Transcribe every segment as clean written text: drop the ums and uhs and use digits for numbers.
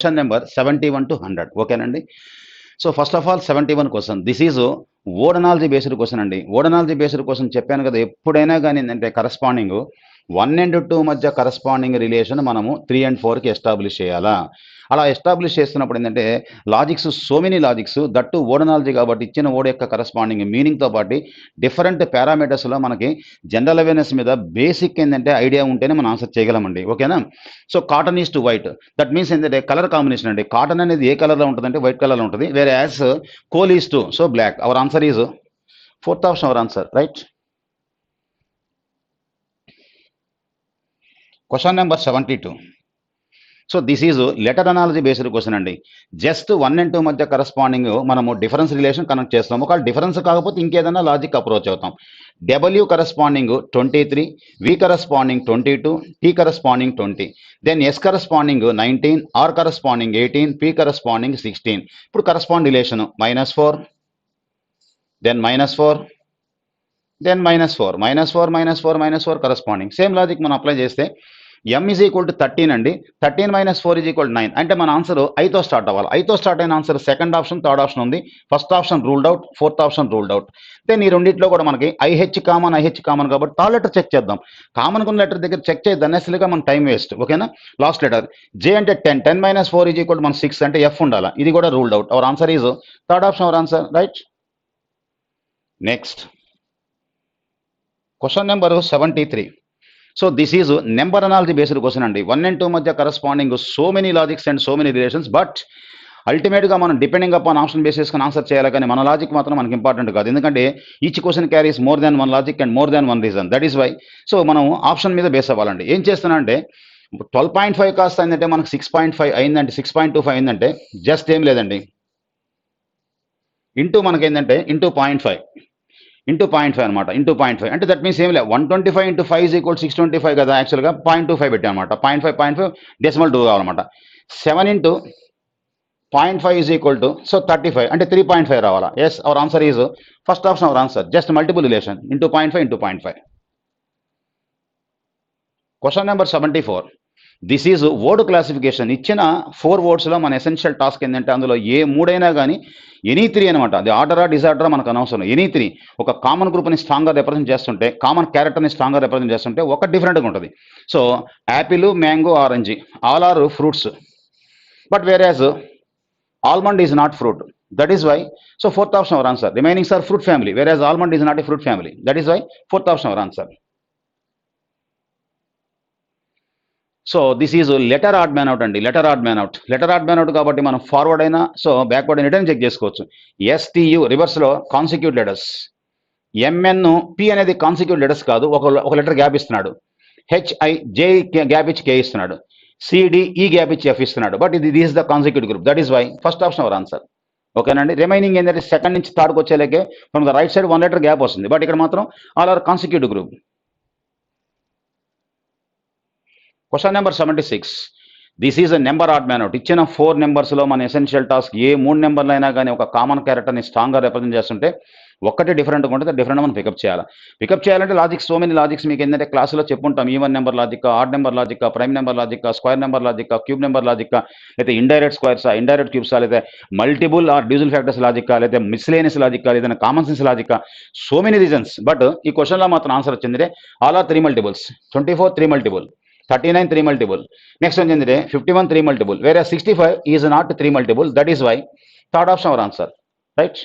Question number 71 to 100. ఓకేనండి. So first of all 71 question. This is word analogy based question అండి. Word analogy based question చెప్పాను కదా, ఎప్పుడైనా కానీ ఏంటంటే కరస్పాండింగ్ 1 and 2 మధ్య కరస్పాండింగ్ రిలేషన్ మనము 3 and 4కి ఎస్టాబ్లిష్ చేయాలా. అలా ఎస్టాబ్లిష్ చేస్తున్నప్పుడు ఏంటంటే logics, so many logics, that word analogy కాబట్టి ఇచ్చిన ఓడ్ యొక్క కరస్పాండింగ్ మీనింగ్తో పాటు డిఫరెంట్ పారామీటర్స్లో మనకి జనరల్ అవేర్నెస్ మీద బేసిక్ ఏంటంటే ఐడియా ఉంటేనే మనం ఆన్సర్ చేయగలమండి. ఓకేనా. So cotton is to white, that means ఏంటంటే కలర్ కాంబినేషన్ అండి. కాటన్ అనేది ఏ కలర్లో ఉంటుందంటే వైట్ కలర్లో ఉంటుంది. Whereas coal is to, so black. Our answer is fourth option our answer, right. Question number 72. So this is letter analogy based question అండి. Just 1 and 2 మధ్య కరస్పాండింగ్ మనము డిఫరెన్స్ రిలేషన్ కనెక్ట్ చేస్తాం. ఒకవేళ difference కాకపోతే ఇంకేదైనా logic approach అవుతాం. W corresponding 23, V corresponding 22, T corresponding 20, then S corresponding 19, R corresponding 18, P corresponding 16. ఇప్పుడు correspond relation -4, then -4, then -4, -4 corresponding. Same logic మనం అప్లై చేస్తే m ఈజ్ ఈక్వల్ టు 13 అండి. 13 - 4 is equal 9. అంటే మన ఆన్సర్ ఐతో స్టార్ట్ అవ్వాలి. ఐతో స్టార్ట్ అయిన answer second option, third option ఉంది. First option ruled out, fourth option ruled out. Then ఈ రెండింటిలో కూడా మనకి ఐహెచ్ కామన్ కాబట్టి థర్డ్ లెటర్ చెక్ చేద్దాం. కామన్ ఉన్న లెటర్ దగ్గర చెక్ చేయద్దు, అన్నెసరీగా మన టైం వేస్ట్. ఓకేనా. లాస్ట్ లెటర్ జే అంటే 10, 10 - 4 ఈజ్ ఈక్వల్ మన 6 అంటే ఎఫ్ ఉండాలి. ఇది కూడా ruled out. Hour answer is third option our answer, right. Next question number 73. So this is number analogy based question అండి. 1 and 2 మధ్య corresponding so many logics and so many relations, but అల్టిమేట్గా మనం depending upon option basis కొని answer చేయాలి, కానీ మన logic మాత్రం మనకి ఇంపార్టెంట్ కాదు. ఎందుకంటే each question carries more than one logic and more than one reason. That is why so మనం ఆప్షన్ మీద బేస్ అవ్వాలండి. ఏం చేస్తున్నా అంటే 12.5 కాస్త అయిందంటే మనకు 6.5 అయిందంటే, 6.25 అయిందంటే జస్ట్ ఏం లేదండి, ఇంటూ మనకేంటంటే ఇంటూ 0.5 అనమాట. ఇంటూ 0.5 అంటే దట్ మీన్స్ ఏం లేదు, 125 × 5 = 625 కదా. యాక్చువల్గా 0.25 పెట్టాం అనమాట. 0.5 డెసిమల్ 2 కావాలన్నమాట. 7 × 0.5 ఈజ్ ఈక్వల్ టు సో 35 అంటే 3.5 రావాలా. Yes, our answer is first option our answer. Just multiple relation into 0.5 × 0.5. Question number 74. This is word classification. ఇచ్చిన 4 వర్డ్స్లో మన ఎసెన్షియల్ టాస్క్ ఏంటంటే అందులో ఏ మూడైనా కానీ ఎనీ 3 అనమాట. అది ఆర్డరా డిజార్డరా మనకు అనవసరం. ఎనీ 3 ఒక కామన్ గ్రూప్ని స్ట్రాంగ్గా రిప్రజెంట్ చేస్తుంటే, కామన్ క్యారెక్టర్ని స్ట్రాంగ్గా రిప్రజెంట్ చేస్తుంటే ఒక డిఫరెంట్గా ఉంటుంది. So apple, mango, orange all are fruits, but whereas almond is not fruit. That is why so fourth option our answer. Remainings are fruit family, whereas almond is not a fruit family. That is why fourth option our answer. So this is letter odd man out అండి. Letter odd man out కాబట్టి మనం forward అయినా so backward అయినా return check చేసుకోవచ్చు. STU రివర్స్లో consecutive letters. MN P అనేది కాన్సిక్యూట్ letters కాదు, ఒక లెటర్ గ్యాప్ ఇస్తున్నాడు. హెచ్ఐ జే గ్యాప్ ఇచ్చి కే ఇస్తున్నాడు. సిడిఈ గ్యాప్ ఇచ్చి ఎఫ్ ఇస్తున్నాడు. బట్ ఇది is the consecutive group. That is why first option our answer. ఓకేనండి. రిమైనింగ్ ఏంటంటే సెకండ్ నుంచి థర్డ్కి వచ్చేలాగే from the right side 1 letter gap వస్తుంది. బట్ ఇక్కడ మాత్రం all are consecutive group. Question number 76. This is a number odd man out. ఇచ్చిన 4 నెంబర్స్లో మన ఎసెన్షియల్ టాస్క్ ఏ 3 నెంబర్లు అయినా కానీ ఒక కామన్ క్యారెక్టర్ని స్ట్రాంగ్గా రిప్రజెంట్ చేస్తుంటే ఒక్కటే డిఫరెంట్గా ఉంటుంది, డిఫరెంట్ మనం పికప్ చేయాలి. పికప్ చేయాలంటే లాజిక్స్, సో మెనీ లాజిక్స్ మీకు ఏంటంటే క్లాసులో చెప్పుంటాం. Even number logic, odd number logic, prime number logic, square number logic, cube number logic, లేదా ఇండైరెక్ట్ స్క్వేర్సా, ఇండైరెక్ట్ క్యూబ్సా, లేదా multiple or division factors logic, లేదా మిస్లేనియస్ లాజిక్, లేదా common sense logic, so many reasons. But ఈ క్వశ్చన్లో మాత్రం answer వచ్చింది all are 3 multiples. 24 3 multiple, 39 3 multiple, next వచ్చింది 51 3 మల్టిపుల్, వేరే 65 is not 3 multiple. That is why third option our answer, right.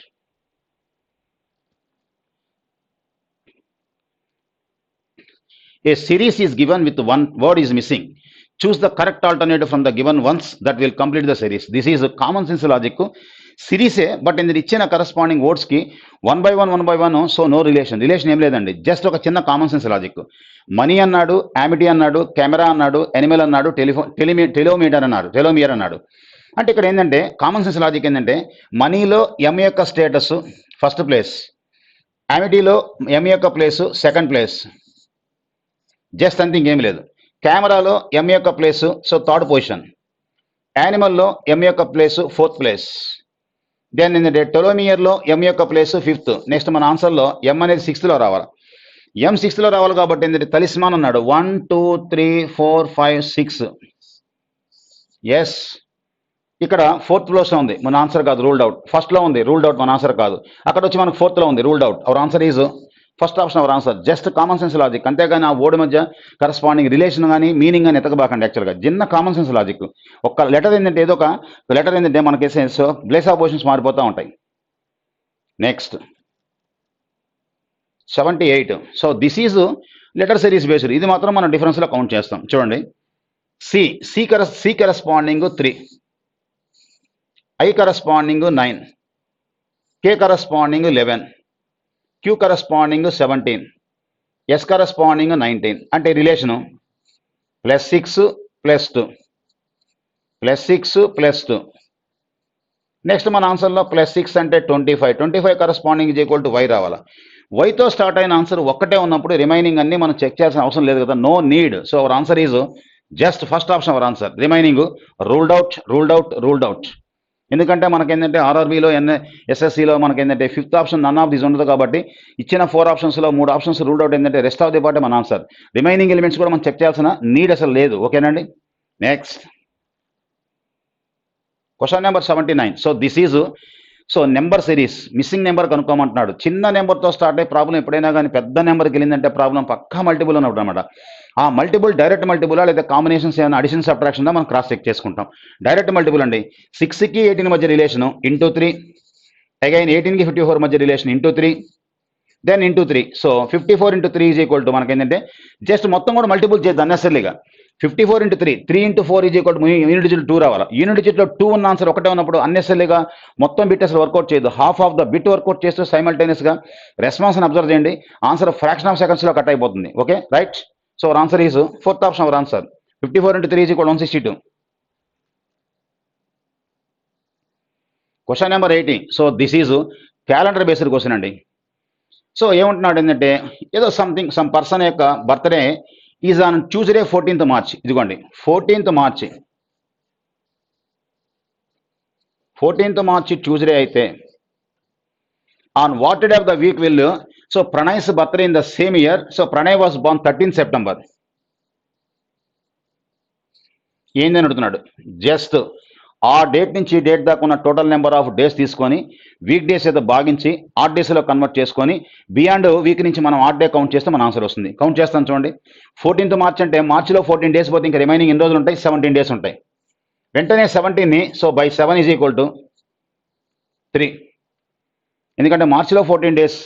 A series is given with one word is missing. Choose the correct alternative from the given ones that will complete the series. This is a common sense logic. సిరీసే, but ఇందులో ఇచ్చిన corresponding వర్డ్స్కి 1 by 1 so no relation ఏం లేదండి. Just ఒక చిన్న common sense logic. Money అన్నాడు, యామిటీ అన్నాడు, కెమెరా అన్నాడు, ఎనిమల్ అన్నాడు, టెలోమియర్ అన్నాడు. అంటే ఇక్కడ ఏంటంటే కామన్ సెన్స్ లాజిక్ ఏంటంటే మనీలో ఎం యొక్క స్టేటస్ ఫస్ట్ ప్లేస్, యామిటీలో ఎం యొక్క place second place, just something ఏమి లేదు. కెమెరాలో ఎం యొక్క ప్లేసు సో థర్డ్ పొజిషన్, యానిమల్లో ఎం యొక్క ప్లేసు ఫోర్త్ ప్లేస్, దెన్ ఏంటంటే టెలోమియర్లో ఎం యొక్క ప్లేసు ఫిఫ్త్. నెక్స్ట్ మన ఆన్సర్లో ఎం అనేది 6th రావాలి. ఎం 6th రావాలి కాబట్టి ఏంటంటే తలిస్మాన్ అన్నాడు 1 2 3 4 5 6. ఎస్, ఇక్కడ ఫోర్త్ ప్లేస్లో ఉంది, మన ఆన్సర్ కాదు, రూల్డ్ అవుట్. ఫస్ట్లో ఉంది, రూల్డ్ అవుట్, మన ఆన్సర్ కాదు. అక్కడ వచ్చి మనకు ఫోర్త్లో ఉంది, ruled out. Hour answer is first option our answer. Just common sense logic, అంతేగాని ఆ వర్డ్ మధ్య కరస్పాండింగ్ రిలేషన్ కానీ మీనింగ్ కానీ ఎతకబాకండి. యాక్చువల్గా చిన్న కామన్ సెన్స్ లాజిక్. ఒక లెటర్ ఏంటంటే ఏదో ఒక లెటర్ ఏంటంటే మనకి ప్లేస్ ఆఫ్ పొజిషన్స్ మారిపోతూ ఉంటాయి. Next 78. So this is letter series based. ఇది మాత్రం మనం డిఫరెన్స్లో కౌంట్ చేస్తాం. చూడండి, C corresponding 3, I corresponding 9, K corresponding 11, Q corresponding 17, S corresponding 19. అంటే రిలేషను +6 +2 +6 +2. నెక్స్ట్ మన ఆన్సర్లో +6 అంటే 25. 25 corresponding is equal to Y రావాలి. వైతో స్టార్ట్ అయిన ఆన్సర్ ఒక్కటే ఉన్నప్పుడు రిమైనింగ్ అన్ని మనం చెక్ చేయాల్సిన అవసరం లేదు కదా, no need. So our answer is just first option our answer. Remaining ruled out, ruled out, ruled out. ఎందుకంటే మనకేంటంటే ఆర్ఆర్బీలో ఎస్ఎస్సిలో మనకేంటంటే fifth option none of these ఉండదు కాబట్టి ఇచ్చిన 4 ఆప్షన్స్లో 3 ఆప్షన్స్ రూల్డ్ అవుట్. ఏంటంటే రెస్ట్ ఆఫ్ ది పార్ట్ మన ఆన్సర్. రిమైనింగ్ ఎలిమెంట్స్ కూడా మనం చెక్ చేయాల్సిన నీడ్ అసలు లేదు. ఓకేనండి. Next question number 79. So this is number series. Missing number కనుక్కోమంటున్నాడు. చిన్న నెంబర్తో స్టార్ట్ అయ్యే ప్రాబ్లం ఎప్పుడైనా కానీ పెద్ద నెంబర్కి వెళ్ళిందంటే ప్రాబ్లం పక్కా మల్టిపుల్ ఉన్నప్పుడు అనమాట. ఆ మల్టిపుల్ డైరెక్ట్ మల్టిపులా లేదా కాంబినేషన్స్ ఏమైనా అడిషన్ సబ్ట్రాక్షన్ మనం క్రాస్ చెక్ చేసుకుంటాం. డైరెక్ట్ మల్టిపుల్ అండి. 6కి 18 మధ్య రిలేషను ఇంటూ 3, అగైన్ 18కి 54 మధ్య relation into 3, then into 3. So 54 into 3 is equal to మనకేంటంటే జస్ట్ మొత్తం కూడా మల్టిపుల్ చేద్దాం అన్నెసరీగా. 54 into 3, 3 into 4 is equal to unit digit 2 రావాలి. యూనిట్ డిజిట్లో 2 ఉన్న ఆన్సర్ ఒకటే ఉన్నప్పుడు అన్నెసరీగా మొత్తం బిట్ అసలు వర్కౌట్ చేయదు. Half of the bit work out చేస్తూ సైమల్టేనియస్గా రెస్పాన్స్ని అబ్జర్వ్ చేయండి. ఆన్సర్ ఫ్రాక్షన్ ఆఫ్ సెకండ్స్లో కట్ అయిపోతుంది. Okay right. So our answer is fourth option our answer. 54 into 3 is equal 162. Question number 80. So this is calendar based question అండి. So ఏమంటున్నాడు ఏంటంటే ఏదో సమ్ పర్సన్ యొక్క birthday is on Tuesday 14th March. ఇదిగోండి 14th March. 14th March Tuesday అయితే on what day of the week will so Pranay's birthday in the same year. So Pranay was born 13th September. ఏందని అడుగుతున్నాడు. Just ఆ date నుంచి ఈ date దాకా ఉన్న total number of days తీసుకొని వీక్ డేస్ ఏదో భాగించి ఆడ్ డేస్లో కన్వర్ట్ చేసుకొని బియాండ్ వీక్ నుంచి మనం ఆడ్ డే కౌంట్ చేస్తే మన ఆన్సర్ వస్తుంది. కౌంట్ చేస్తాను చూడండి. 14th March అంటే మార్చిలో 14 డేస్ పోతే ఇంకా రిమైనింగ్ ఎన్ని రోజులు ఉంటాయి? 17 డేస్ ఉంటాయి. వెంటనే 17ని so by 7 is equal to 3. ఎందుకంటే మార్చిలో 14 days,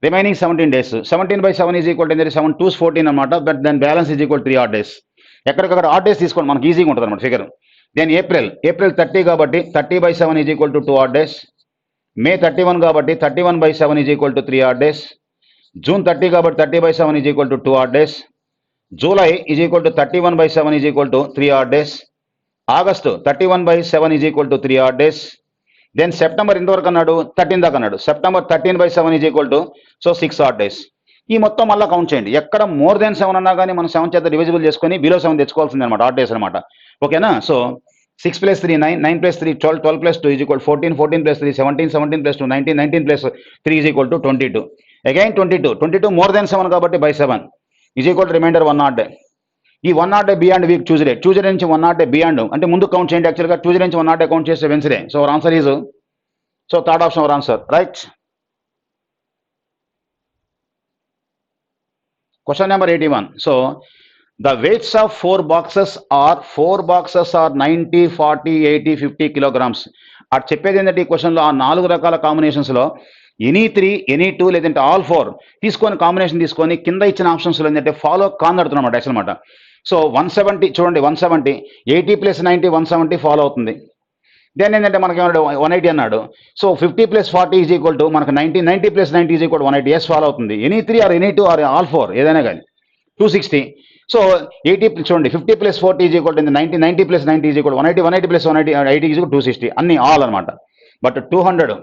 remaining 17 days. 17 by 7 is equal to 7 2s 14 అనమాట. But then balance is equal 3 odd days. ఎక్కడికక్కడ ఆడ్ డేస్ తీసుకోండి, మనకి ఈజీగా ఉంటుంది అనమాట ఫిగర్. దెన్ ఏప్రిల్ 30 కాబట్టి 30 by 7 is equal to 2 odd days. May 31 కాబట్టి 31 by 7 is equal to 3 odd days. June 30 కాబట్టి 30 by 7 is equal to 2 odd days. July is equal to 31 by 7 is equal to 3 odd days. August 31 by 7 is equal to 3 odd days. Then September ఇంతవరకు అన్నాడు, 13 దాకా అన్నాడు. September 13 by 7 is equal to 6 odd days. ఈ మొత్తం మళ్ళీ count చేయండి. ఎక్కడ more దెన్ 7 అన్నా కానీ మనం 7 చేత డివిజిబుల్ చేసుకొని బిలో 7 తెచ్చుకోవాల్సింది అనమాట, ఆడ్ డేస్ అనమాట. ఓకేనా. So 6 + 3 9, 9 + 3 12, 12 + 2 is equal 14, 14 + 3 17, 17 + 2 19, 19 + 3 is equal to 22. అగైన్ 22 మోర్ దెన్ 7 కాబట్టి బై 7 ఈజ్ ఈక్వల్ టు రిమైండర్ 1 ఆడ్ డే. ఈ 1 odd day beyond week Tuesday నుంచి 1 ఆడ్ డే బియాండ్ అంటే ముందు కౌంట్ చేయండి. యాక్చువల్గా ట్యూస్డే నుంచి 1 ఆడ్ డే కౌంట్ చేస్తే Wednesday. So our answer is third option our answer. Right. Question number 81. So the weights of 4 boxes are 90, 40, 80, 50 kilograms. అటు చెప్పేది ఏంటంటే ఈ క్వశ్చన్లో ఆ 4 రకాల కాంబినేషన్స్లో ఎనీ 3, ఎనీ 2 లేదంటే ఆల్ 4 తీసుకొని కాంబినేషన్ తీసుకొని కింద ఇచ్చిన ఆప్షన్స్లో ఏంటంటే ఫాలో కాందడుతున్నమాట యాక్చువల్ అనమాట. సో 170 చూడండి, 170 80 + 90 170 ఫాలో అవుతుంది. దెన్ ఏంటంటే మనకి ఏమన్నాడు 180 అన్నాడు. సో 50 + 40 ఈజ్ ఈక్వల్ టు మనకు 90, 90 + 90 ఈజ్ ఈక్వల్ 180. ఎస్ ఫాలో అవుతుంది. Any 3 or any 2 or all 4 ఏదైనా కానీ 260. సో 80 చూడండి 50 + 40 is equal to 90, 90 + 90 is equal 180, 180 + 180 80 is equal 260 అన్ని ఆల్ అనమాట. బట్ 200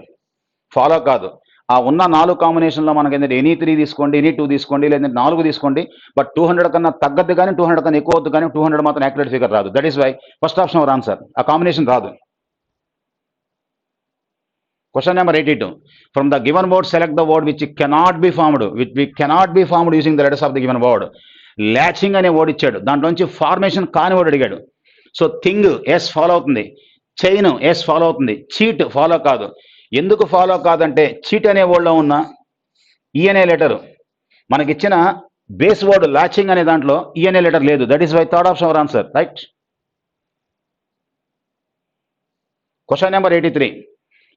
ఫాలో కాదు. ఆ ఉన్న 4 కాంబినేషన్లో మనకి ఏంటంటే ఎనీ 3 తీసుకోండి, ఎనీ 2 తీసుకోండి, లేదంటే 4 తీసుకోండి. బట్ 200 కన్నా తగ్గద్దు కానీ 200 కన్నా ఎక్కువ వద్దు కానీ 200 మాత్రం యాక్యురేట్ ఫిగర్ రాదు. That is why first option our answer. ఆ కాంబినేషన్ రాదు. Question number 82. From the given word select the word which cannot be formed using the letters of the given word. Latching అనే word ఇచ్చాడు, దాంట్లోంచి formation కాని word అడిగాడు. So thing yes follow అవుతుంది. Chain yes follow అవుతుంది, cheat follow కాదు. ఎందుకు follow కాదంటే చీట్ అనే వర్డ్లో ఉన్న ఈ అనే లెటర్ మనకిచ్చిన బేస్ వర్డ్ లాచింగ్ అనే దాంట్లో ఈ అనే లెటర్ లేదు. That is why third option our answer, right. Question number 83.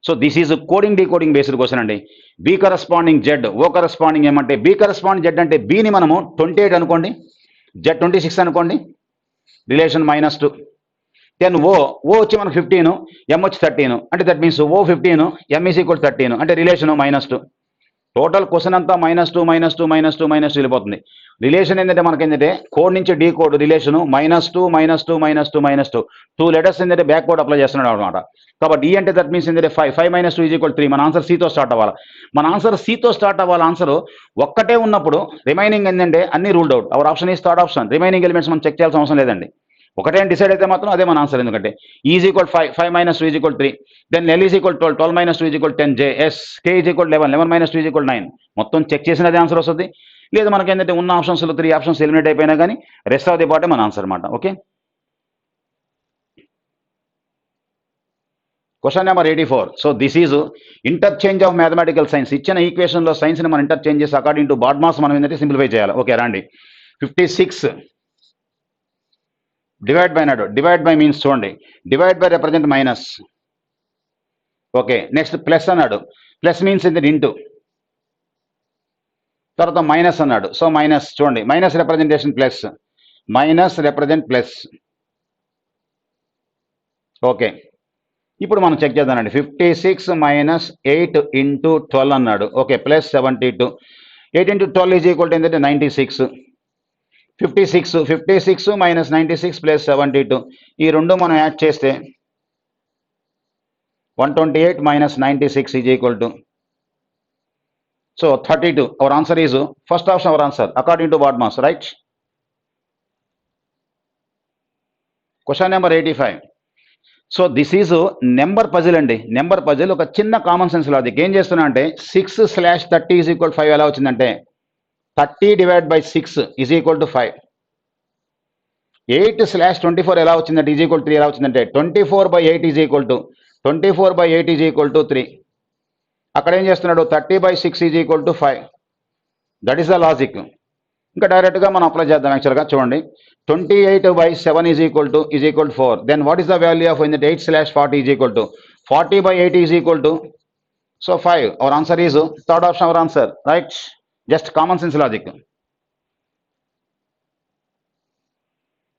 So this is coding decoding based question అండి. B corresponding Z, O corresponding ఏమంటే బి కరస్పాండింగ్ జెడ్ అంటే బిని మనము 28 అనుకోండి, జెడ్ 26 అనుకోండి, రిలేషన్ -2. దెన్ ఓ వచ్చి మనకు 15, ఎం వచ్చి 13 అంటే that means O 15, M is equal 13 అంటే రిలేషన్ -2. టోటల్ క్వశ్చన్ అంతా -2 వెళ్ళిపోతుంది. రిలేషన్ ఏంటంటే మనకి ఏంటంటే కోడ్ నుంచి డీ కోడ్ రిలేషన్ -2 2 లెటర్స్ ఏంటంటే బ్యాక్ కోడ్ అప్లై చేస్తున్నాడు అనమాట. కాబట్టి ఈ అంటే దట్ మీన్స్ ఏంటంటే 5 - 2 = 3. మన ఆన్సర్ సితో స్టార్ట్ అవ్వాలి. మన ఆన్సర్ సితో స్టార్ట్ అవ్వాలి. ఆన్సర్ ఒక్కటే ఉన్నప్పుడు రిమైనింగ్ ఏంటంటే అన్ని ruled out. Our option is third option. Remaining elements మనం చెక్ చేయాల్సిన అవసరం లేదండి. ఒకటే డిసైడ్ అయితే మాత్రం అదే మన ఆన్సర్. ఎందుకంటే is equal 5 - 2 = 3. Then L is equal 12 12 - 2 = 10 J S K is equal 11 11 - 2 = 9. మొత్తం చెక్ చేసినదే ఆన్సర్ వస్తుంది. లేదా మనకి ఏంటంటే ఉన్న ఆప్షన్స్లో 3 ఆప్షన్స్ ఎలిమినేట్ అయిపోయినా కానీ రెస్ట్ ఆఫ్ ది పార్టే మన ఆన్సర్ అనమాట. Okay. Question number 84. So this is interchange of mathematical science. ఇచ్చిన ఈక్వేషన్లో సైన్స్ని మనం ఇంటర్చేంజ్ చేసి అకార్డింగ్ టు బాడ్మాస్ మనం ఏంటంటే సింప్లిఫై చేయాలి. ఓకే రండి. 56 డివైడ్ బై అన్నాడు. డివైడ్ బై మీన్స్ చూడండి, divide by represent minus. Okay next plus అన్నాడు. ప్లస్ మీన్స్ ఏంటంటే ఇంటూ. తర్వాత మైనస్ అన్నాడు. సో మైనస్ చూడండి, minus representation plus, minus represent plus. Okay ఇప్పుడు మనం చెక్ చేద్దామండి. 56 - 8 × 12 అన్నాడు. Okay plus 72. 8 × 12 = ఏంటంటే 96. 56 - 96 + 72 ఈ రెండు మనం యాడ్ చేస్తే 128 - 96 = so 32. Hour answer is first option our answer according to BODMAS, right. Question number 85. So this is number puzzle అండి. నెంబర్ పజిల్ ఒక చిన్న కామన్ సెన్స్ లాజిక్. ఏం చేస్తున్నా అంటే 6/30 = 5 ఎలా వచ్చిందంటే 30 / 6 = 5. 8/24 ఎలా వచ్చిందంటే = 3 ఎలా వచ్చిందంటే 24/8 = 3. అక్కడ ఏం చేస్తున్నాడు 30/6 = 5. That is the logic. ఇంకా డైరెక్ట్గా మనం అప్లై చేద్దాం. యాక్చువల్గా చూడండి 28/7 = 4. Then what is the value of 8/40 = 40/8 so 5. Our answer is third option our answer, right. Just common sense logic.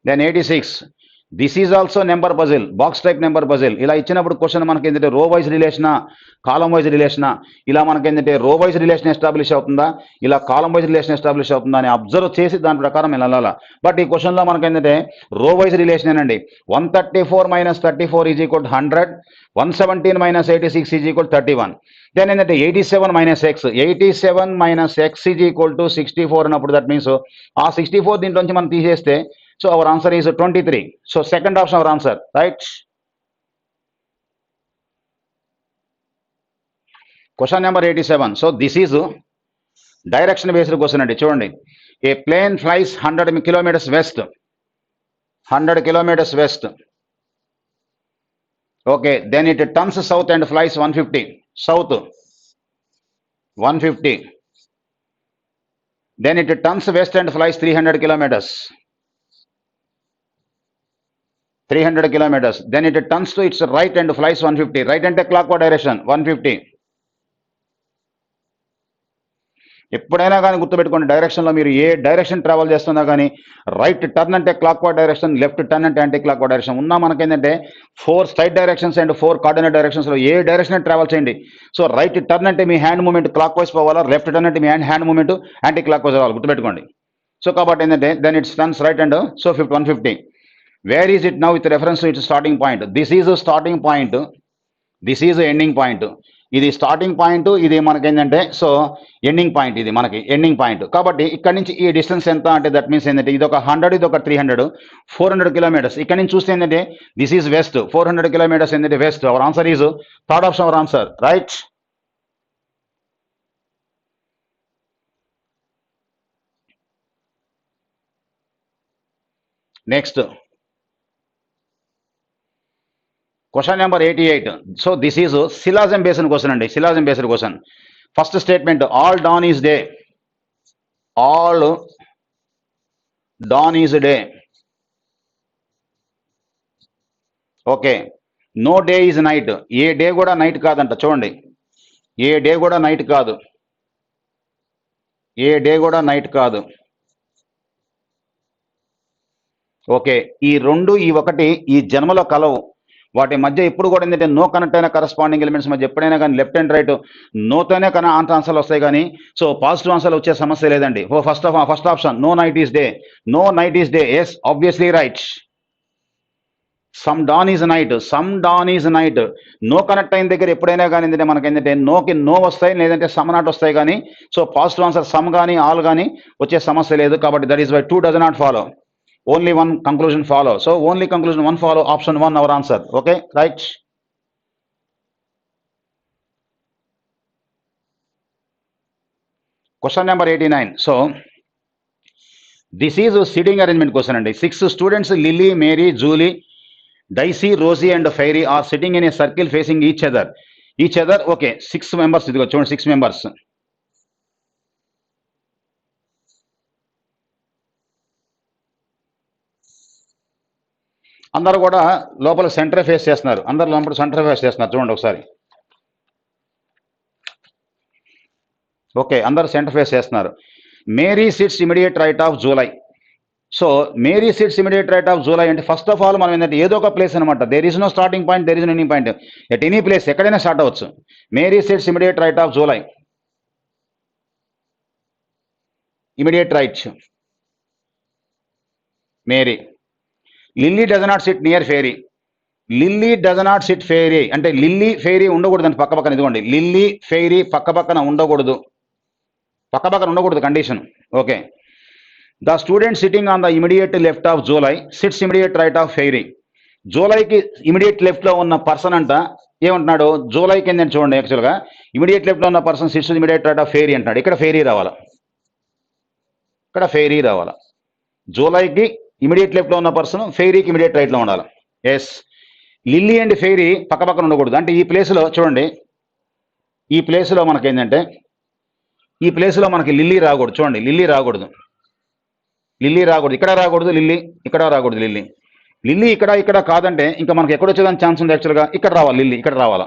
Then 86. This is also number puzzle, box type number puzzle. ఇలా ఇచ్చినప్పుడు question మనకి ఏంటంటే రో wise రిలేషనా, కాలం wise రిలేషనా, ఇలా మనకి ఏంటంటే రో wise relation establish అవుతుందా, ఇలా కాలం వైజ్ రిలేషన్ ఎస్టాబ్లిష్ అవుతుందా అని అబ్జర్వ్ చేసి దాని ప్రకారం వెళ్ళాలా. బట్ ఈ క్వశ్చన్లో మనకి ఏంటంటే రో వైజ్ రిలేషన్ అండి. 134 - 34 = 100. 117 - 86 = 31. దెన్ ఏంటంటే 87 - x 87 - x = 64 అన్నప్పుడు దట్ మీన్స్ ఆ 64 దీంట్లోంచి మనం తీసేస్తే so our answer is 23. So second option our answer, right. Question number 87. So this is direction based question అండి. చూడండి, a plane flies 100 kilometers west. 100 kilometers west. Okay then it turns south and flies 150 south 150. Then it turns west and flies 300 kilometers. 300 kilometers. Then it turns to its right and flies 150. Right అంటే clockwise direction 150. ఎప్పుడైనా కానీ గుర్తుపెట్టుకోండి, డైరెక్షన్లో మీరు ఏ direction travel చేస్తున్నా కానీ right turn అంటే clockwise direction, left turn అంటే యాంటీ క్లాక్వైజ్ డైరెక్షన్. ఉన్నా మనకేంటంటే 4 స్ట్రైట్ డైరెక్షన్స్ అండ్ 4 కోఆర్డినేట్ డైరెక్షన్స్లో ఏ డైరెక్షన్ ట్రావెల్ చేయండి. సో రైట్ టర్న్ అంటే మీ హ్యాండ్ మూమెంట్ క్లాక్ వైజ్ పోవాలా, లెఫ్ట్ టర్న్ అంటే మీ hand movement anti clockwise అవ్వాలి, గుర్తుపెట్టుకోండి. సో కాబట్టి ఏంటంటే then its turns right and so 150. Where is it now with reference to its starting point. This is starting point, this is ending point. ఇది starting point, ఇది మనకి ఏంటంటే so ending point, ఇది మనకి ఎండింగ్ పాయింట్. కాబట్టి ఇక్కడ నుంచి ఈ డిస్టెన్స్ ఎంత అంటే దట్ మీన్స్ ఏంటంటే ఇది ఒక 100, ఇది ఒక 300, 400 kilometers. ఇక్కడ నుంచి చూస్తే ఏంటంటే దిస్ ఈజ్ వెస్ట్, 400 kilometers ఏంటంటే west. Our answer is third option our answer, right. Next question number 88. So this is syllogism based question అండి, syllogism based question. First statement, all dawn is day. All dawn is day. Okay. No day is night. ఏ day కూడా night కాదంట. చూడండి, ఏ day కూడా night కాదు. ఏ day కూడా నైట్ కాదు. ఓకే. ఈ రెండు ఈ ఒకటి ఈ జన్మలో కలవు. వాటి మధ్య ఎప్పుడు కూడా ఏంటంటే నో కనెక్ట్ అయిన కరస్పాండింగ్ ఎలిమెంట్స్ మధ్య ఎప్పుడైనా కానీ లెఫ్ట్ అండ్ రైట్ నోతోనే కానీ ఆన్సర్లు వస్తాయి కానీ సో పాజిటివ్ ఆన్సర్లు వచ్చే సమస్య లేదండి. First option no night is day. No night is day. Yes, obviously right. Some dawn is night. Some dawn is night. No connect అయిన దగ్గర ఎప్పుడైనా కానీ ఏంటంటే మనకి ఏంటంటే నోకి నో వస్తాయి, లేదంటే సమ్ నాట్ వస్తాయి కానీ సో పాజిటివ్ ఆన్సర్ సమ్ కానీ ఆల్ కానీ వచ్చే సమస్య లేదు. కాబట్టి that is why 2 does not follow. Only one conclusion follow. So only conclusion 1 follow. Option 1 our answer. Okay, right. Question number 89. So this is a seating arrangement question and 6 students, Lily, Mary, Julie, Daisy, Rosie and Fairy are sitting in a circle facing each other. Okay, 6 members. 6 members. అందరూ కూడా లోపల centre face చేస్తున్నారు. అందరూ లోపల centre face చేస్తున్నారు. చూడండి ఒకసారి. ఓకే, అందరూ సెంటర్ ఫేస్ చేస్తున్నారు. Mary sits immediate right of July. So Mary sits immediate right of July అంటే ఫస్ట్ ఆఫ్ ఆల్ మనం ఏంటంటే ఏదో ఒక ప్లేస్ అనమాట. There is no starting point, there is no ending point. At any place ఎక్కడైనా start అవ్వచ్చు. Mary sits immediate right of July. Immediate right Mary. Lily does not sit near Fairy. Lily does not sit Fairy అంటే Lily Fairy ఉండకూడదు అంటే పక్క పక్కన. ఇదిగోండి, lily fairy పక్క పక్కన ఉండకూడదు. పక్క పక్కన ఉండకూడదు condition. Okay. The student sitting on the immediate left of July sits immediate right of Fairy. జూలైకి ఇమిడియట్ లెఫ్ట్లో ఉన్న పర్సన్ అంట ఏమంటున్నాడు, జూలైకి ఏంటంటే చూడండి యాక్చువల్గా ఇమిడియట్ లెఫ్ట్లో ఉన్న person sits immediate right of fairy అంటాడు. ఇక్కడ ఫెయిరీ రావాలా, ఇక్కడ ఫెయిరీ రావాలా. జూలైకి ఇమిడియట్ లెఫ్ట్లో ఉన్న పర్సన్ ఫెయిరీకి ఇమిడియట్ రైట్లో ఉండాలి. ఎస్. లిల్లీ అండ్ ఫెయిరీ పక్క పక్కన ఉండకూడదు. అంటే ఈ ప్లేస్లో చూడండి, ఈ ప్లేస్లో మనకి ఏంటంటే ఈ ప్లేస్లో మనకి లిల్లీ రాకూడదు. చూడండి, లిల్లీ రాకూడదు. లిల్లీ రాకూడదు. ఇక్కడ రాకూడదు లిల్లీ, ఇక్కడ రాకూడదు లిల్లీ. లిల్లీ ఇక్కడ కాదంటే ఇంకా మనకి ఎక్కడ వచ్చేదానికి ఛాన్స్ ఉంది యాక్చువల్గా. ఇక్కడ రావాలి లిల్లీ, ఇక్కడ రావాలా,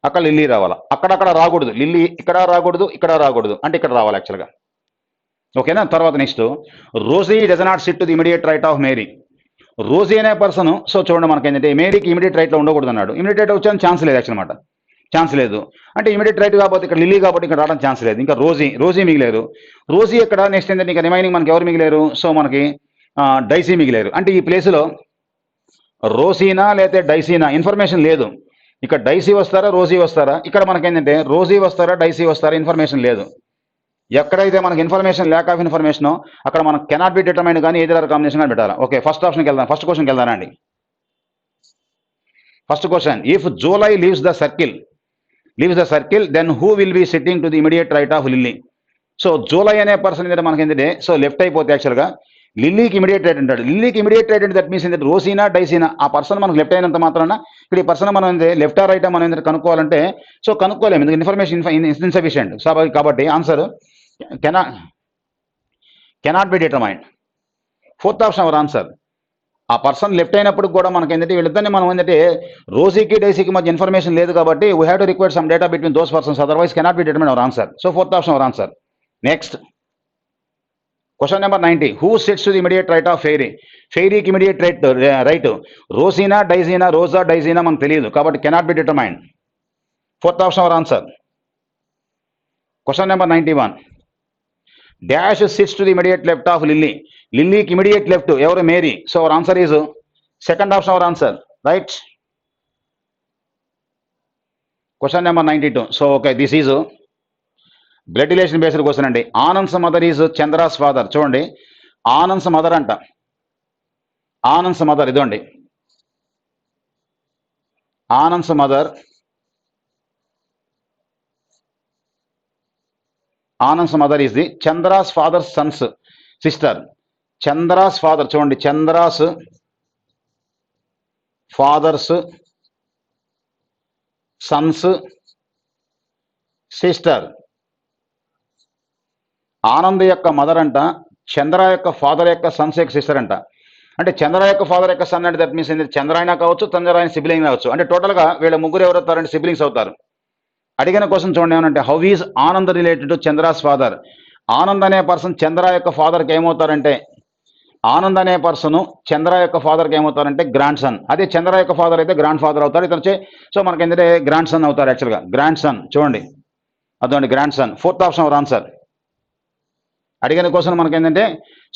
అక్కడ లిల్లీ రావాలా. అక్కడక్కడ రాకూడదు లిల్లీ, ఇక్కడ రాకూడదు, ఇక్కడ రాకూడదు అంటే ఇక్కడ రావాలి యాక్చువల్గా. ఓకేనా. తర్వాత next, Rosie does not sit to the immediate right of Mary. Rosie అనే పర్సన్ సో చూడండి మనకి ఏంటంటే మేరీకి ఇమిడియట్ రైట్లో ఉండకూడదు అన్నాడు. ఇమిడియట్ రైట్ వచ్చే ఛాన్స్ లేదు యాక్చువల్ అనమాట. ఛాన్స్ లేదు అంటే ఇమిడియట్ రైట్ కాబట్టి ఇక్కడ లిల్లీ కాబట్టి ఇక్కడ రావడం ఛాన్స్ లేదు. ఇంకా రోజీ మిగిలేరు. రోజీ ఇక్కడ నెక్స్ట్ ఏంటంటే ఇంకా రిమైనింగ్ మనకి ఎవరు మిగిలేరు, సో మనకి డైసీ మిగిలేరు. అంటే ఈ ప్లేస్లో రోసీనా లేకపోతే డైసీనా ఇన్ఫర్మేషన్ లేదు. ఇక్కడ డైసీ వస్తారా రోజీ వస్తారా, ఇక్కడ మనకి ఏంటంటే రోజీ వస్తారా డైసీ వస్తారా ఇన్ఫర్మేషన్ లేదు. ఎక్కడైతే మనకి ఇన్ఫర్మేషన్ ల్యాక్ ఆఫ్ ఇన్ఫర్మేషన్ అక్కడ మనకు కెనాట్ బి డిటర్మైండ్ కానీ ఏదైనా కాంబినేషన్ కానీ పెట్టాలి. ఓకే, ఫస్ట్ ఆప్షన్కి వెళ్దాం. ఫస్ట్ క్వశ్చన్కి వెళ్దానా అండి. First question, if July leaves the circle then who will be sitting to the immediate right of Lily. So July అనే పర్సన్ ఏంటంటే మనకి ఏంటంటే సో లెఫ్ట్ అయిపోతే యాక్చువల్గా లిల్లీకి ఇమిడియట్ రైట్ అంటాడు. లిల్లీకి ఇమిడియట్ రైట్ అంటే దట్ మీన్స్ ఏంటంటే రోసీనా డైసీనా ఆ పర్సన్ మనకు లెఫ్ట్ అయినంత మాత్రాన ఇక్కడ ఈ పర్సన్ మనం ఏంటంటే లెఫ్ట్ ఆర్ రైట్ మనం ఏంటంటే కనుక్కోవాలంటే సో కనుక్కోలేము, ఎందుకంటే ఇన్ఫర్మేషన్ ఇన్సఫిషియంట్. సో కాబట్టి answer cannot be determined. Fourth option our answer. ఆ పర్సన్ లెఫ్ట్ అయినప్పుడు కూడా మనకి ఏంటంటే వీళ్ళిద్దరిని మనం ఏంటంటే రోజీకి డైసీకి మధ్య ఇన్ఫర్మేషన్ లేదు కాబట్టి we have to require some data between those persons, otherwise cannot be determine our answer. So fourth option our answer. Next question number 90, who sits to the immediate right of Fairy. ఫెయిరీకి immediate right రోసీనా డైసీనా రోజా డైసీనా మనకు తెలియదు కాబట్టి cannot be determined. Fourth option our answer. Question number 91, dash sits to the immediate left of Lily. లిల్లీకి immediate left ఎవరు, Mary. So our answer is second option our answer. Right. Question number 92. So okay, this is blood relation based question అండి. Anand's mother is Chandra's father. చూడండి, Anand's mother అంట. Anand's mother ఇదండి, Anand's mother. Anand's mother is the Chandra's father son's sister. Chandra's father చూడండి, Chandra's father's, son's, sister. Anand యొక్క mother అంట, చంద్ర యొక్క father యొక్క Sons యొక్క సిస్టర్ అంట. అంటే చంద్ర యొక్క ఫాదర్ యొక్క సన్ అంటే దట్ మీన్స్ ఏంటి, చంద్ర అయినా కావచ్చు, చంద్ర అయిన సిబ్లింగ్ కావచ్చు. అంటే టోటల్గా వీళ్ళ ముగ్గురు ఎవరు అవుతారంటే సిబ్లింగ్స్ అవుతారు. అడిగిన క్వశ్చన్ చూడండి ఏమనంటే, how is Anand related to Chandra's father. Anand అనే పర్సన్ చంద్ర యొక్క ఫాదర్కి ఏమవుతారంటే, ఆనంద్ అనే పర్సన్ చంద్ర యొక్క ఫాదర్కి ఏమవుతారంటే గ్రాండ్ సన్. అదే చంద్ర యొక్క ఫాదర్ అయితే గ్రాండ్ ఫాదర్ అవుతారు. ఇతను వచ్చి సో మనకి ఏంటంటే గ్రాండ్ సన్ అవుతారు. యాక్చువల్గా గ్రాండ్ సన్ చూడండి, అదండి grand son. Fourth option our answer. అడిగిన క్వశ్చన్ మనకి ఏంటంటే,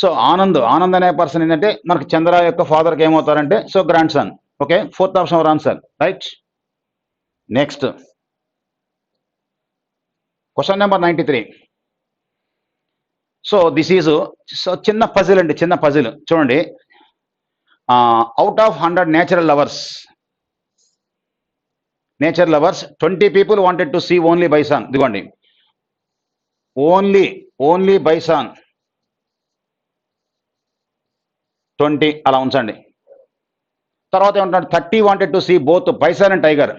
సో ఆనంద్ అనే పర్సన్ ఏంటంటే మనకి చంద్ర యొక్క ఫాదర్కి ఏమవుతారంటే so grandson. Okay, fourth option our answer. Right. Next question number 93. So this is so చిన్న పజిల్ అండి, చిన్న పజిల్ చూడండి. Out of 100 nature lovers 20 people wanted to see only bison. ఇదిగోండి, ఓన్లీ బైసాన్ 20 అలా ఉంచండి. తర్వాత ఏమంటాడు, 30 wanted to see both bison and tiger.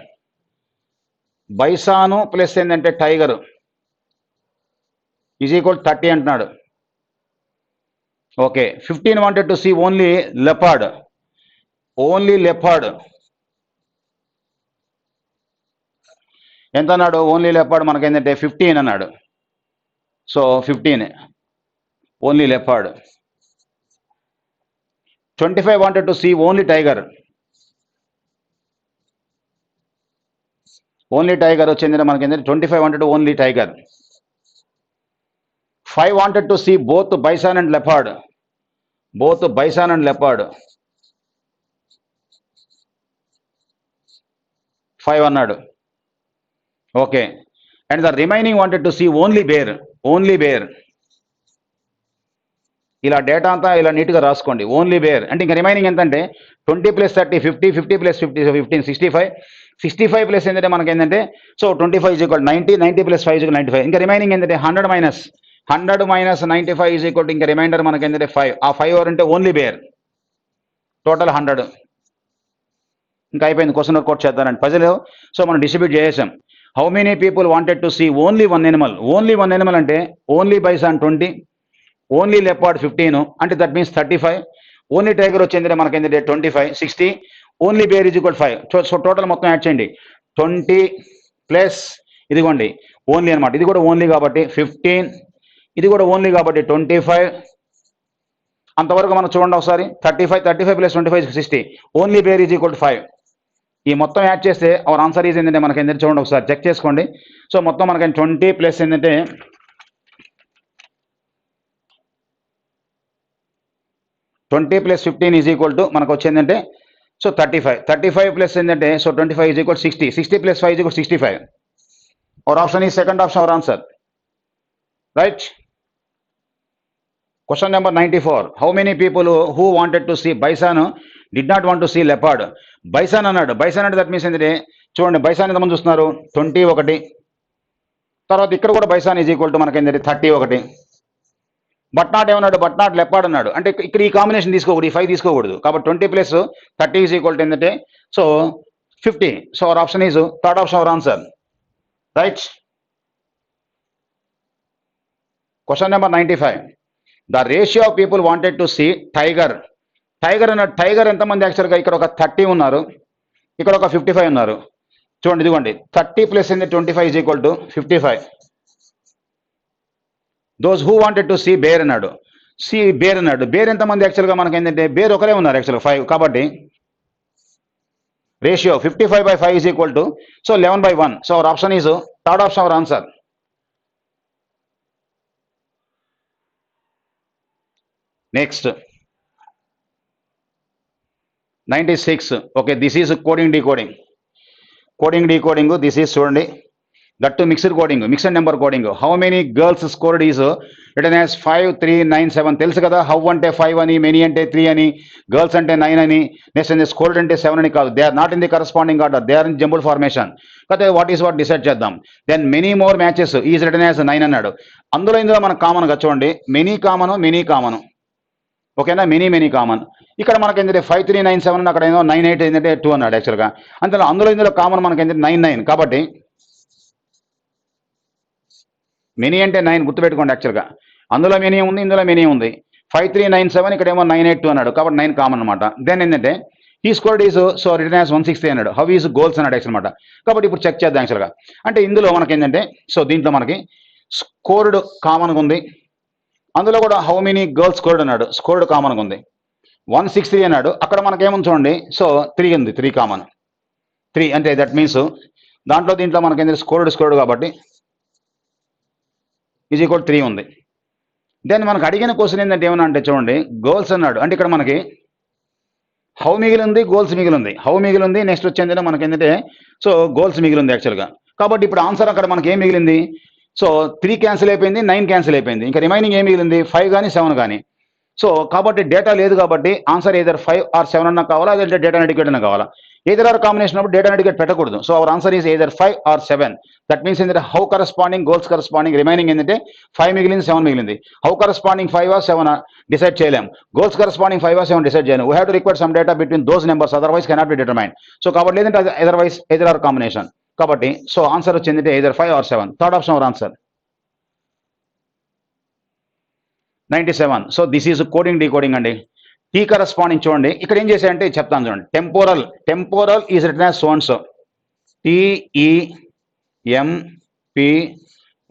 Bison plus ఏంటంటే టైగర్ ఈజ్ ఈక్వల్ 30 అంటున్నాడు. Okay, 15 wanted to see only leopard. ఎంత అన్నాడు, ఓన్లీ లెపార్డ్ మనకి ఏంటంటే 15 అన్నాడు. So 15 only leopard. 25 wanted to see only tiger. వచ్చింది మనకి ఏంటంటే 25 wanted to only tiger. 5 wanted to see both bison and leopard. 5 అన్నాడు. Okay, and the remaining wanted to see only bear. ఇలా డేటా అంతా ఇలా నీట్గా రాసుకోండి. ఓన్లీ బేర్ అంటే ఇంకా రిమైనింగ్ ఎంతంటే 20 + 30 50, 50 + 50 15 65, 65 ప్లస్ ఏంటంటే మనకి ఏంటంటే సో 25 = 90, 90 + 5 = 95. ఇంకా రిమైనింగ్ ఏంటంటే 100 - 95 = ఇంకా రిమైండర్ మనకి ఏంటంటే 5. ఆ 5 ఎవరంటే ఓన్లీ బేర్. టోటల్ 100. ఇంకా అయిపోయింది. క్వశ్చన్ వర్కౌట్ చేద్దానండి పజిల్. సో మనం డిస్ట్రిబ్యూట్ చేసేసాం. How many people wanted to see only one animal అంటే ఓన్లీ బైసాన్ 20, ఓన్లీ లెపార్డ్ 15 అంటే దట్ మీన్స్ 35, ఓన్లీ టైగర్ వచ్చిందంటే మనకి ఏంటంటే 25, 60, only bear is equal 5. So total మొత్తం యాడ్ చేయండి. 20 ప్లస్ ఇదిగోండి ఓన్లీ అనమాట, ఇది కూడా ఓన్లీ కాబట్టి 15, ఇది కూడా ఓన్లీ కాబట్టి 25. అంతవరకు మనం చూడండి ఒకసారి. 35 + 25 = 60, ఓన్లీ బేర్ ఈజ్ ఈక్వల్ 5. ఈ మొత్తం యాడ్ చేస్తే అవర్ ఆన్సర్ ఈజ్ ఏంటంటే మనకి ఏంటంటే చూడండి ఒకసారి చెక్ చేసుకోండి. సో మొత్తం మనకి 20 ప్లస్ ఏంటంటే 20 + 15 ఈజ్ ఈక్వల్ టు మనకు వచ్చిందంటే సో 35 ప్లస్ ఏంటంటే so 25 is equal 60, 60 + 5 = 65. Our option ఈ second option our answer. Right. Question number 94. How many people who wanted to see bison did not want to see leopard. Bison అన్నాడు. Bison అంటే that means ఏంటంటే చూడండి, బైసాన్ ఎంతమంది చూస్తున్నారు 21. తర్వాత ఇక్కడ కూడా బైసాన్ ఈజ్ ఈక్వల్ టు మనకి ఏంటంటే 31. బట్ నాట్ ఏమన్నాడు, బట్ నాట్ లెపార్డ్ అన్నాడు. అంటే ఇక్కడ ఈ కాంబినేషన్ తీసుకోకూడదు, ఈ 5 తీసుకోకూడదు. కాబట్టి 20 + 30 ఈజ్ ఈక్వల్ టు ఏంటంటే so 50. So our option is third option our answer. Right. Question number 95. The ratio of people wanted to see tiger అన్నాడు. టైగర్ ఎంతమంది యాక్చువల్గా ఇక్కడ ఒక 30 ఉన్నారు, ఇక్కడ ఒక 55 ఉన్నారు. చూడండి ఇదిగోండి 30 + 25 is equal to 55. Those who wanted to see bear అన్నాడు. బేర్ ఎంతమంది యాక్చువల్గా మనకి ఏంటంటే బేర్ ఒకరే ఉన్నారు యాక్చువల్గా 5. కాబట్టి ratio 55/5 is equal to so 11/1. So our option is third option our answer. Next 96. Okay, this is coding decoding. This is చూడండి that to mixed number coding. How many girls scored is return as 5, 3, 9, 7. తెలుసు కదా, how అంటే 5 అని, many అంటే 3 అని, girls అంటే 9 అని, next scored అంటే 7 అని కాదు. They are not in the corresponding order, they are in jumble formation. అయితే వాట్ డిసైడ్ చేద్దాం. Then many more matches is return as 9 అన్నాడు. ఇందులో మనకు కామన్గా చూడండి మెనీ కామను. ఓకేనా, మెనీ కామన్. ఇక్కడ మనకి ఏంటంటే 5397 అక్కడ ఏమో 98 ఏంటంటే 2 అన్నాడు యాక్చువల్గా. అందులో ఇందులో కామన్ మనకి ఏంటంటే 99 కాబట్టి మెనీ అంటే 9 గుర్తుపెట్టుకోండి యాక్చువల్గా. అందులో మెనీ ఉంది, ఇందులో మెనీ ఉంది. 5397 ఇక్కడ ఏమో 982 అన్నాడు కాబట్టి 9 కామన్ అనమాట. దెన్ ఏంటంటే ఈ scored is so return as 160 అన్నాడు. హౌ ఈజ్ గోల్స్ అన్నాడు యాక్చువల్ అనమాట. కాబట్టి ఇప్పుడు చెక్ చేద్దాం యాక్చువల్గా. అంటే ఇందులో మనకి ఏంటంటే సో దీంట్లో మనకి స్కోర్డ్ కామన్గా ఉంది, అందులో కూడా హౌ మెనీ గర్ల్స్ స్కోర్డ్ అన్నాడు, స్కోర్డ్ కామన్గా ఉంది. 163 అన్నాడు, అక్కడ మనకేముంది చూడండి, సో 3 ఉంది, 3 కామన్. 3 అంటే దట్ మీన్స్ దీంట్లో మనకి ఏంటంటే స్కోర్డ్ కాబట్టి ఈజ్ ఈక్వల్ 3 ఉంది. దెన్ మనకు అడిగిన క్వశ్చన్ ఏంటంటే ఏమన్నా అంటే చూడండి గోల్స్ అన్నాడు. అంటే ఇక్కడ మనకి హౌ మిగిలింది, గోల్స్ మిగిలింది. హౌ మిగిలింది, నెక్స్ట్ వచ్చేందులో మనకి ఏంటంటే సో గోల్స్ మిగిలింది యాక్చువల్గా. కాబట్టి ఇప్పుడు ఆన్సర్ అక్కడ మనకి ఏం మిగిలింది, సో 3 క్యాన్సిల్ అయిపోయింది, 9 క్యాన్సిల్ అయిపోయింది. ఇంకా రిమైనింగ్ ఏం మిగిలింది 5 కానీ 7 కానీ. సో కాబట్టి డేటా లేదు కాబట్టి ఆన్సర్ ఏదర్ 5 or 7 అన్నా కావాలా, అదంటే డేటా ఇండికేట్ అన్నా కావాలా. ఏదర్ ఆర్ కాంబినేషన్ అప్పుడు డేటా ఇండికేట్ పెట్టకూడదు. So our answer is either 5 or 7. That means ఏంటంటే how corresponding goals corresponding remaining ఏంటంటే 5 మిగిలింది, 7 మిగిలింది. హౌ కరస్పాండింగ్ 5 or 7 డిసైడ్ చేయలేం. గోల్స్ కరస్పాండింగ్ 5 or 7 డిసైడ్ చేయలేం. We have to require some data between those numbers, otherwise cannot be determined. So కాబట్టి లేదంటే otherwise either or combination. కాబట్టి so answer వచ్చిందంటే either 5 or 7. Third option our answer 97. So this is coding decoding అండి. Tea corresponding చూడండి ఇక్కడ ఏం చేశాయంటే చెప్తాను చూడండి. Temporal is written as so and so,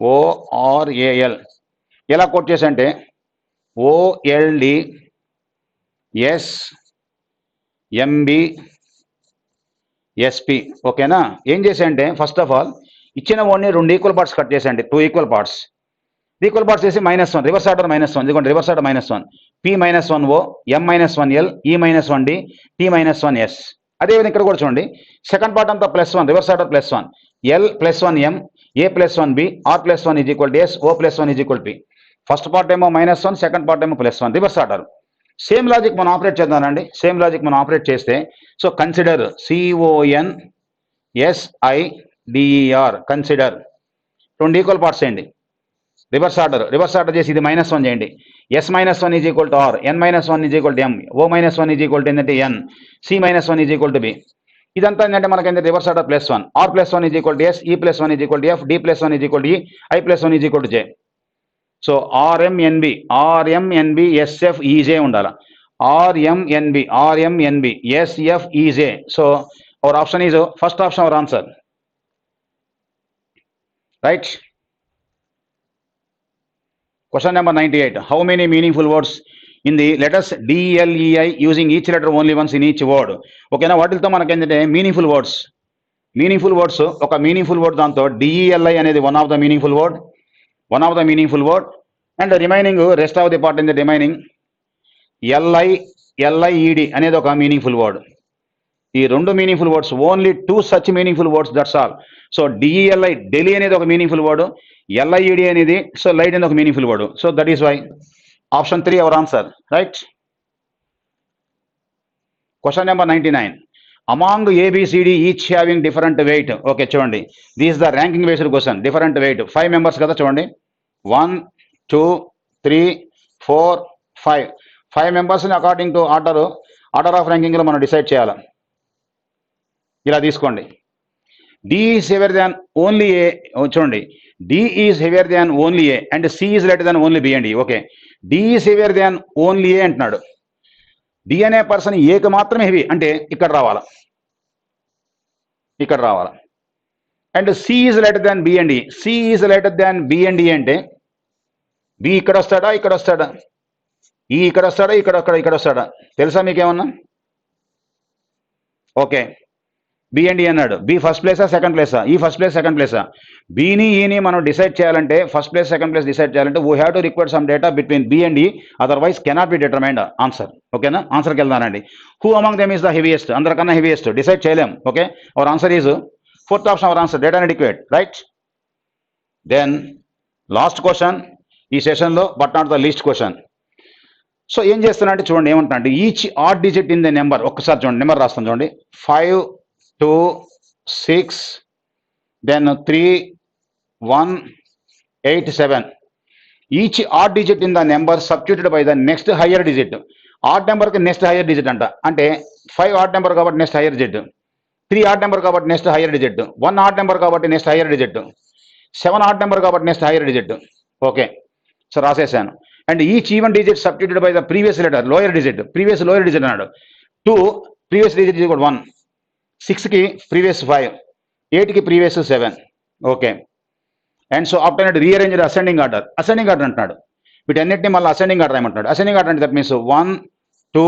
TEMPORAL. ఎలా కోట్ చేశాయంటే OLDSMBSP. ఓకేనా, ఏం చేశాయంటే ఫస్ట్ ఆఫ్ ఆల్ ఇచ్చిన వాడిని 2 ఈక్వల్ పార్ట్స్ కట్ చేశాయండి, 2 ఈక్వల్ పార్ట్స్. ఈక్వల్ పార్ట్స్ చేసి -1 రివర్స్ ఆర్డర్ -1, ఇదిగోండి reverse order -1, P-1O, M-1L, E-1D, T-1S. అదేవిధంగా ఇక్కడ కూడా చూడండి సెకండ్ పార్ట్ అంతా +1 reverse order +1, L+1M, A+1B, R+1 is equal to S, O+1 is equal to P. First part ఏమో -1, second part ఏమో +1 reverse order. Same logic మనం operate చేద్దానండి. Same logic మనం operate చేస్తే so consider CONSIDER consider 2 equal parts చేయండి. Reverse order చేసి ఇది -1 చేయండి. S-1 is equal to R, N-1 is equal to M, O-1 is equal to ఏంటంటే N, C-1 is equal to B. ఇదంతా ఏంటంటే మనకి ఏంటంటే reverse order +1, R+1 is equal to S, E+1 is equal to F, D+1 is equal to E, I+1 is equal to J. So RMNB SF EJ ఉండాలి. RMNB SF EJ. So our option is first option our answer, right. Question number 98. How many meaningful words in the letters DLEI using each letter only once in each word? ఓకేనా, వాటితో మనకి ఏంటంటే meaningful words ఒక meaningful word దాంతో DELI అనేది one of the meaningful word and remaining rest of the part in the remaining LIED అనేది ఒక meaningful word. ఈ 2 meaningful words, only 2 such meaningful words, that's all. So DELI Delhi అనేది ఒక meaningful word, LIED అనేది so light అనేది ఒక meaningful word. So that is why option 3 our answer, right. Question number 99. Among ABCD each having different weight. Okay చూడండి, this the ranking based question. Different weight 5 members కదా చూడండి, 1 2 3 4 5 మెంబర్స్ని according to order of ర్యాంకింగ్లో మనం decide చేయాలి. ఇలా తీసుకోండి. D is heavier than only A. చూడండి, D is heavier than only A and C is lighter than only B and E. Okay, D is heavier than only A అంటున్నాడు. D అనే person ఏకి మాత్రమే heavy అంటే ఇక్కడ రావాలా. And C is lighter than B and E. C is lighter than B and E అంటే B ఇక్కడ వస్తాడా, E ఇక్కడ వస్తాడా, ఇక్కడ వస్తాడా తెలుసా మీకేమన్నా? ఓకే, B and E అన్నాడు. B ఫస్ట్ ప్లేసా సెకండ్ ప్లేసా? E ఫస్ట్ ప్లేస్ సెకండ్ ప్లేసా? Bని Eని మనం డిసైడ్ చేయాలంటే, first place second place decide చేయాలంటే we have to require some data between B and E, otherwise cannot be determined answer. ఓకేనా, ఆన్సర్కి వెళ్దానండి. Who among them is the heaviest, అందరికన్నా హెవియెస్ట్ డిసైడ్ చేయలేం. Okay, our answer is fourth option our answer, data adequate, right. Then last question ఈ సెషన్లో, but not the least question. So ఏం చేస్తున్నా అంటే చూడండి ఏమంటున్నా అంటే each odd digit in the number. ఒక్కసారి చూడండి నెంబర్ రాస్తాను చూడండి, 5 2 6 then 3 1 8 7. Each odd digit in the number substituted by the next higher digit. Odd నెంబర్కి నెక్స్ట్ హయ్యర్ డిజిట్ అంట, అంటే 5 ఆడ్ నెంబర్ కాబట్టి next higher digit, 3 odd number కాబట్టి next higher digit, 1 odd number కాబట్టి next higher digit, 7 odd number కాబట్టి next higher digit. Okay, so రాసేసాను. And each even digit substituted by the previous letter lower digit, previous lower digit అన్నాడు. 2 previous digit is 1, 6కి previous 5, 8కి previous 7. Okay, and so after rearrange ascending order అంటున్నాడు. వీటన్నిటిని మళ్ళీ ascending order ఏమంటున్నాడు. Ascending order అంటే that means 1 2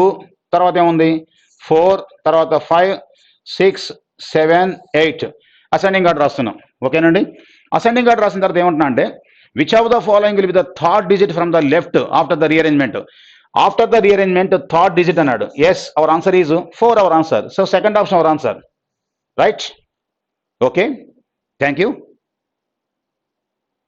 తర్వాత ఏముంది 4 తర్వాత 5 6 7 8 అసెండింగ్ ఆర్డర్ రాస్తున్నాం. ఓకేనండి. అసెండింగ్ ఆర్డర్ రాసిన తర్వాత ఏమంటున్నా అంటే which of the following will be the third digit from the left after the rearrangement. After the rearrangement third digit అన్నాడు. Yes, our answer is 4 our answer. So second option our answer, right. Okay, thank you.